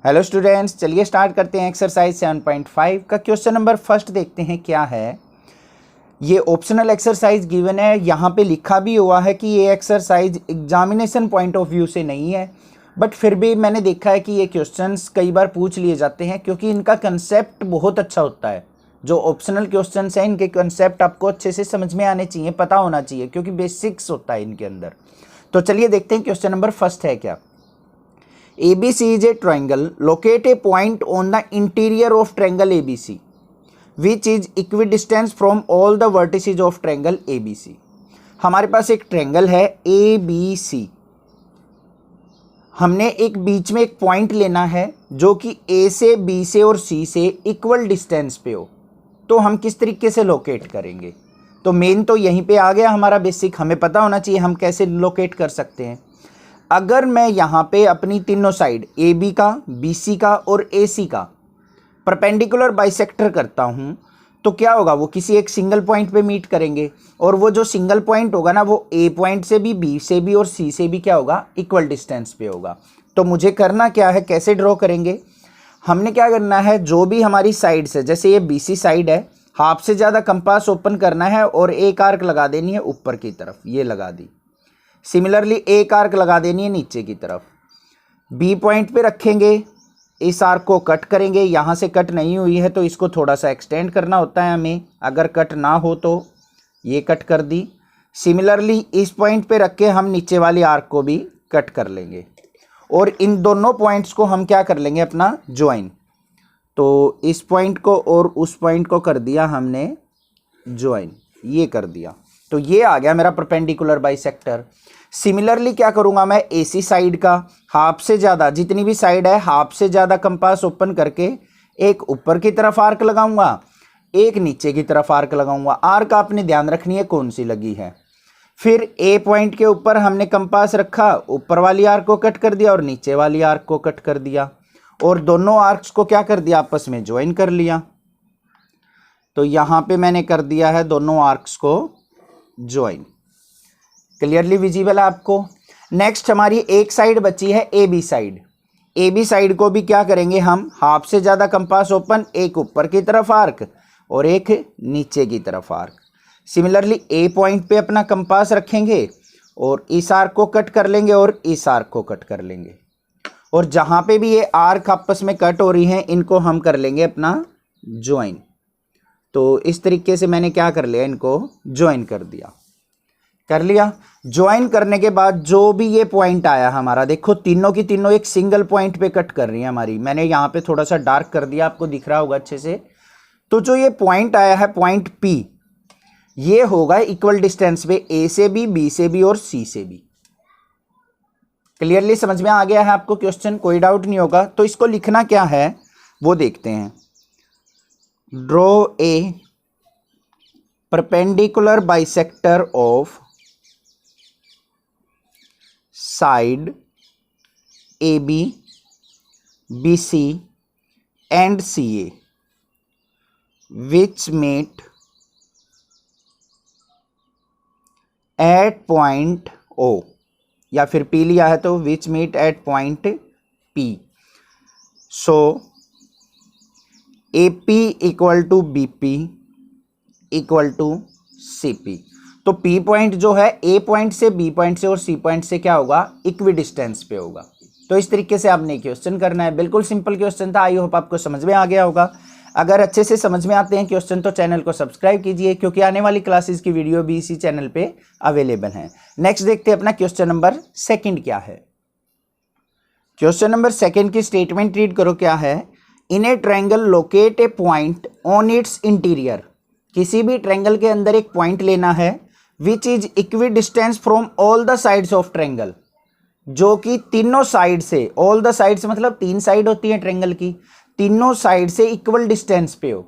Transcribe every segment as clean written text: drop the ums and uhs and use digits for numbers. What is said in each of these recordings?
Hello students, चलिए start करते हैं एक्सरसाइज 7.5 का क्वेश्चन नंबर फर्स्ट देखते हैं क्या है। ये ऑप्शनल एक्सरसाइज गिवन है, यहाँ पे लिखा भी हुआ है कि ये exercise examination point of view से नहीं है, बट फिर भी मैंने देखा है कि ये क्वेश्चंस कई बार पूछ लिए जाते हैं क्योंकि इनका कंसेप्ट बहुत अच्छा होता है। जो ऑप्शनल क्वेश्चंस हैं इनके कंसेप्ट आपको अच्छे से समझ में आने चाहिए, पता होना चाहिए, क्योंकि बेसिक्स होता है इनके अंदर। तो चलिए देखते हैं क्वेश्चन नंबर फर्स्ट है क्या। ABC is a triangle. Locate a point on the interior of triangle ABC, which is equidistant from all the vertices of triangle ABC. हमारे पास एक ट्रायंगल है ABC। हमने एक बीच में एक पॉइंट लेना है जो कि A से B से और C से इक्वल डिस्टेंस पे हो। तो हम किस तरीके से लोकेट करेंगे? तो मेन तो यहीं पे आ गया हमारा बेसिक, हमें पता होना चाहिए हम कैसे लोकेट कर सकते हैं। अगर मैं यहाँ पे अपनी तीनों साइड AB का, BC का और AC का परपेंडिकुलर बाइसेक्टर करता हूँ तो क्या होगा, वो किसी एक सिंगल पॉइंट पे मीट करेंगे और वो जो सिंगल पॉइंट होगा ना वो A पॉइंट से भी, B से भी और C से भी क्या होगा, इक्वल डिस्टेंस पे होगा। तो मुझे करना क्या है, कैसे ड्रॉ करेंगे? हमने क्या करना है, जो भी हमारी साइड से, जैसे ये BC साइड है, हाफ से ज़्यादा कंपास ओपन करना है और एक आर्क लगा देनी है ऊपर की तरफ, ये लगा दी। सिमिलरली एक आर्क लगा देनी है नीचे की तरफ। बी पॉइंट पे रखेंगे, इस आर्क को कट करेंगे, यहाँ से कट नहीं हुई है तो इसको थोड़ा सा एक्सटेंड करना होता है हमें, अगर कट ना हो तो ये कट कर दी। सिमिलरली इस पॉइंट पे रख के हम नीचे वाली आर्क को भी कट कर लेंगे और इन दोनों पॉइंट्स को हम क्या कर लेंगे, अपना ज्वाइन। तो इस पॉइंट को और उस पॉइंट को कर दिया हमने ज्वाइन, ये कर दिया। तो ये आ गया मेरा परपेंडिकुलर बाइसेक्टर। सिमिलरली क्या करूंगा मैं, AC साइड का हाफ से ज़्यादा, जितनी भी साइड है हाफ से ज़्यादा कंपास ओपन करके एक ऊपर की तरफ आर्क लगाऊंगा, एक नीचे की तरफ आर्क लगाऊंगा। आर्क आपने ध्यान रखनी है कौन सी लगी है। फिर A पॉइंट के ऊपर हमने कंपास रखा, ऊपर वाली आर्क को कट कर दिया और नीचे वाली आर्क को कट कर दिया और दोनों आर्क्स को क्या कर दिया, आपस में ज्वाइन कर लिया। तो यहाँ पे मैंने कर दिया है दोनों आर्क्स को ज्वाइन। क्लियरली विजिबल है आपको। नेक्स्ट हमारी एक साइड बची है AB साइड। AB साइड को भी क्या करेंगे हम, हाफ से ज़्यादा कंपास ओपन, एक ऊपर की तरफ आर्क और एक नीचे की तरफ आर्क। सिमिलरली A पॉइंट पे अपना कंपास रखेंगे और इस आर्क को कट कर लेंगे और इस आर्क को कट कर लेंगे और जहाँ पे भी ये आर्क आपस में कट हो रही हैं इनको हम कर लेंगे अपना ज्वाइन। तो इस तरीके से मैंने क्या कर लिया, इनको ज्वाइन कर दिया। कर लिया ज्वाइन करने के बाद जो भी ये पॉइंट आया हमारा, देखो तीनों की तीनों एक सिंगल पॉइंट पे कट कर रही है हमारी। मैंने यहाँ पे थोड़ा सा डार्क कर दिया, आपको दिख रहा होगा अच्छे से। तो जो ये पॉइंट आया है पॉइंट P, ये होगा इक्वल डिस्टेंस पे A से भी, B से भी और C से भी। क्लियरली समझ में आ गया है आपको क्वेश्चन, कोई डाउट नहीं होगा। तो इसको लिखना क्या है वो देखते हैं। Draw a perpendicular bisector of side AB, BC and CA which meet at point O, या फिर P लिया है तो which meet at point P. So AP equal to BP equal to CP. तो P पॉइंट जो है A point से, B point से और C पॉइंट से क्या होगा, इक्वी डिस्टेंस पे होगा। तो इस तरीके से आपने क्वेश्चन करना है। बिल्कुल सिंपल क्वेश्चन था, आई होप आपको समझ में आ गया होगा। अगर अच्छे से समझ में आते हैं क्वेश्चन तो चैनल को सब्सक्राइब कीजिए, क्योंकि आने वाली क्लासेस की वीडियो भी इसी चैनल पे अवेलेबल हैं। नेक्स्ट देखते हैं अपना क्वेश्चन नंबर सेकेंड क्या है। क्वेश्चन नंबर सेकेंड की स्टेटमेंट रीड करो, क्या है। In a triangle locate a point on its interior. किसी भी ट्रायंगल के अंदर एक पॉइंट लेना है which is equidistance from all the sides of triangle, जो कि तीनों साइड से, ऑल द साइड्स मतलब 3 साइड होती है ट्रायंगल की, तीनों साइड से इक्वल डिस्टेंस पे हो।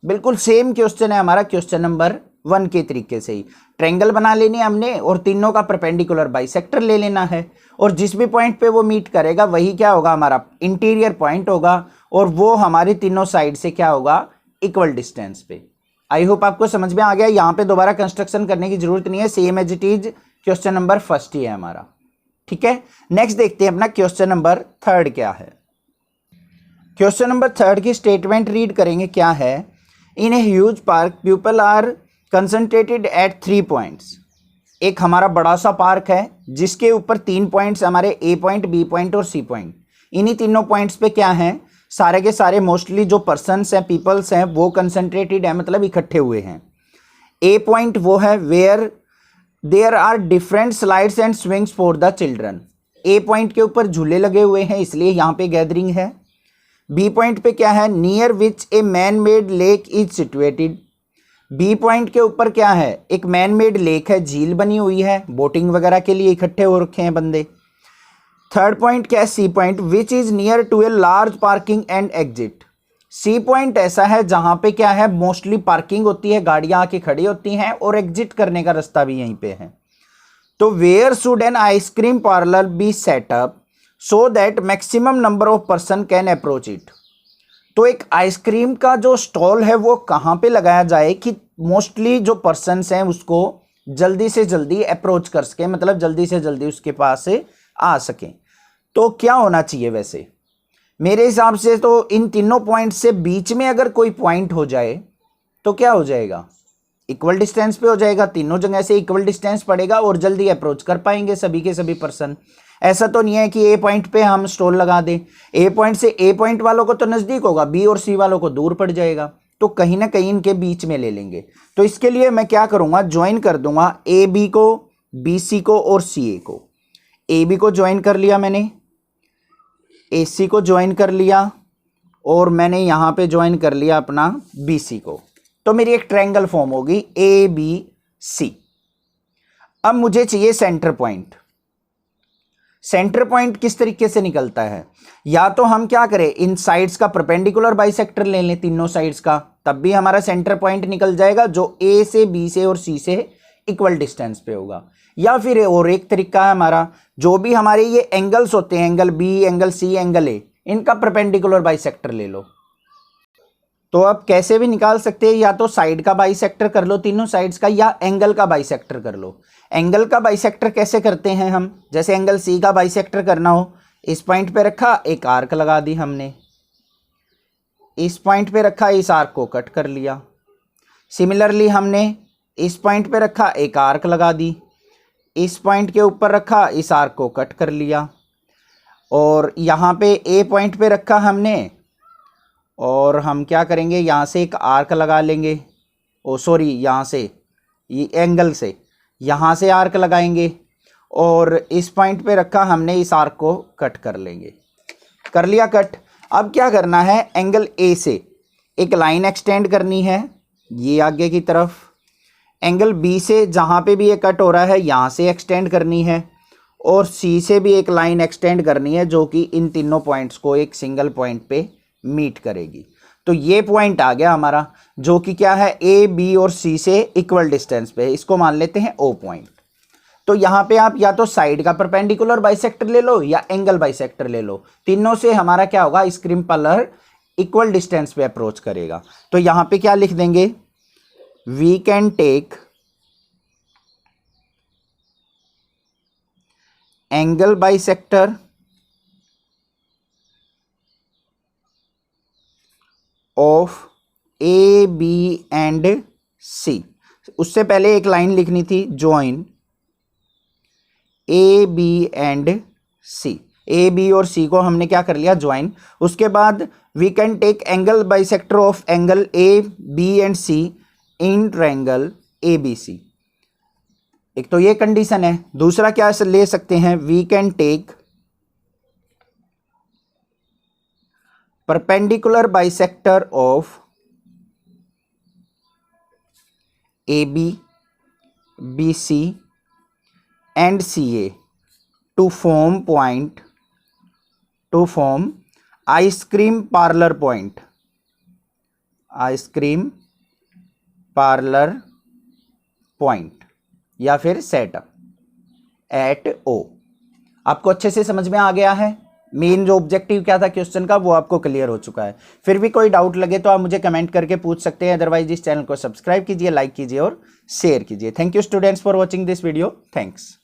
बिल्कुल सेम क्वेश्चन है हमारा क्वेश्चन नंबर 1 के तरीके से ही। ट्रायंगल बना लेनी है हमने और तीनों का परपेंडिकुलर बाइसेक्टर ले लेना है और जिस भी पॉइंट पे वो मीट करेगा वही क्या होगा, हमारा इंटीरियर पॉइंट होगा और वो हमारी तीनों साइड से क्या होगा, इक्वल डिस्टेंस पे। आई होप आपको समझ में आ गया। यहाँ पे दोबारा कंस्ट्रक्शन करने की जरूरत नहीं है, same as it is question number first ही है हमारा। ठीक है, नेक्स्ट देखते हैं अपना क्वेश्चन नंबर थर्ड क्या है। क्वेश्चन नंबर 3 की स्टेटमेंट रीड करेंगे। क्या है? In a huge park people are concentrated at 3 points. एक हमारा बड़ा सा पार्क है जिसके ऊपर 3 पॉइंट्स हमारे ए पॉइंट, बी पॉइंट और सी पॉइंट। इन्हीं तीनों पॉइंट्स पे क्या है, सारे के सारे मोस्टली जो पर्सन्स हैं, पीपल्स हैं, वो कंसंट्रेटेड है, मतलब इकट्ठे हुए हैं। ए पॉइंट वो है where there are different slides and swings for the children. A point के ऊपर झूले लगे हुए हैं, इसलिए यहाँ पे गैदरिंग है। बी पॉइंट पे क्या है? Near which a man made lake is situated. B point के ऊपर क्या है? एक मैन मेड लेक है, झील बनी हुई है, बोटिंग वगैरह के लिए इकट्ठे हो रखे हैं बंदे। थर्ड पॉइंट क्या है? C point which is near to a large parking and exit. C point ऐसा है जहां पे क्या है, मोस्टली पार्किंग होती है, गाड़ियां आके खड़ी होती हैं और एग्जिट करने का रास्ता भी यहीं पे है। तो where should an ice cream parlour be set up so that maximum number of person can approach it. तो एक आइसक्रीम का जो स्टॉल है वो कहाँ पे लगाया जाए कि मोस्टली जो पर्सन्स हैं उसको जल्दी से जल्दी अप्रोच कर सके, मतलब जल्दी से जल्दी उसके पास से आ सकें। तो क्या होना चाहिए? वैसे मेरे हिसाब से तो इन तीनों पॉइंट से बीच में अगर कोई पॉइंट हो जाए तो क्या हो जाएगा? इक्वल डिस्टेंस पे हो जाएगा, तीनों जगह से इक्वल डिस्टेंस पड़ेगा और जल्दी अप्रोच कर पाएंगे सभी के सभी पर्सन। ऐसा तो नहीं है कि ए पॉइंट पे हम स्टॉल लगा दें, ए पॉइंट से ए पॉइंट वालों को तो नज़दीक होगा, बी और सी वालों को दूर पड़ जाएगा। तो कहीं ना कहीं इनके बीच में ले लेंगे। तो इसके लिए मैं क्या करूँगा, ज्वाइन कर दूंगा ए बी को, बी सी को और सी ए को। ए बी को ज्वाइन कर लिया मैंने, ए सी को ज्वाइन कर लिया और मैंने यहाँ पे ज्वाइन कर लिया अपना बी सी को। तो मेरी एक ट्रायंगल फॉर्म होगी ए बी सी। अब मुझे चाहिए सेंटर पॉइंट। सेंटर पॉइंट किस तरीके से निकलता है? या तो हम क्या करें, इन साइड्स का परपेंडिकुलर बाइसेक्टर ले लें तीनों साइड्स का, तब भी हमारा सेंटर पॉइंट निकल जाएगा जो ए से, बी से और सी से इक्वल डिस्टेंस पे होगा। या फिर और एक तरीका है हमारा, जो भी हमारे ये एंगल्स होते हैं, angle B, angle C, angle A, इनका परपेंडिकुलर बाइसेक्टर ले लो। तो अब कैसे भी निकाल सकते हैं, या तो साइड का बाइसेक्टर कर लो तीनों साइड्स का, या एंगल का बाइसेक्टर कर लो। एंगल का बाइसेक्टर कैसे करते हैं हम? जैसे एंगल सी का बाइसेक्टर करना हो, इस पॉइंट पे रखा, एक आर्क लगा दी हमने, इस पॉइंट पे रखा, इस आर्क को कट कर लिया। सिमिलरली हमने इस पॉइंट पे रखा, एक आर्क लगा दी, इस पॉइंट के ऊपर रखा, इस आर्क को कट कर लिया। और यहाँ पे ए पॉइंट पे रखा हमने, और हम क्या करेंगे, यहाँ से एक आर्क लगा लेंगे, यहाँ से ये एंगल से यहाँ से आर्क लगाएंगे, और इस पॉइंट पे रखा हमने, इस आर्क को कट कर लेंगे। कर लिया कट। अब क्या करना है, एंगल ए से एक लाइन एक्सटेंड करनी है ये आगे की तरफ। एंगल बी से जहाँ पे भी ये कट हो रहा है यहाँ से एक्सटेंड करनी है, और सी से भी एक लाइन एक्सटेंड करनी है जो कि इन तीनों पॉइंट्स को एक सिंगल पॉइंट पे मीट करेगी। तो ये पॉइंट आ गया हमारा, जो कि क्या है, ए बी और सी से इक्वल डिस्टेंस पे है। इसको मान लेते हैं ओ पॉइंट। तो यहाँ पे आप या तो साइड का परपेंडिकुलर बाइसेक्टर ले लो या एंगल बाइसेक्टर ले लो, तीनों से हमारा क्या होगा, आइसक्रीम पार्लर इक्वल डिस्टेंस पे अप्रोच करेगा। तो यहाँ पे क्या लिख देंगे, we can take angle bisector of A B and C. उससे पहले एक लाइन लिखनी थी, join A B and C. A B और सी को हमने क्या कर लिया, ज्वाइन। उसके बाद we can take angle bisector of angle A B and C in triangle A B C. एक तो ये कंडीशन है। दूसरा क्या ले सकते हैं, we can take perpendicular bisector of A B, B C and C A to form ice cream parlour point, ice cream parlour point, या फिर सेटअप एट ओ। आपको अच्छे से समझ में आ गया है? मेन जो ऑब्जेक्टिव क्या था क्वेश्चन का वो आपको क्लियर हो चुका है। फिर भी कोई डाउट लगे तो आप मुझे कमेंट करके पूछ सकते हैं। अदरवाइज इस चैनल को सब्सक्राइब कीजिए, लाइक कीजिए और शेयर कीजिए। Thank you students for watching this video. Thanks.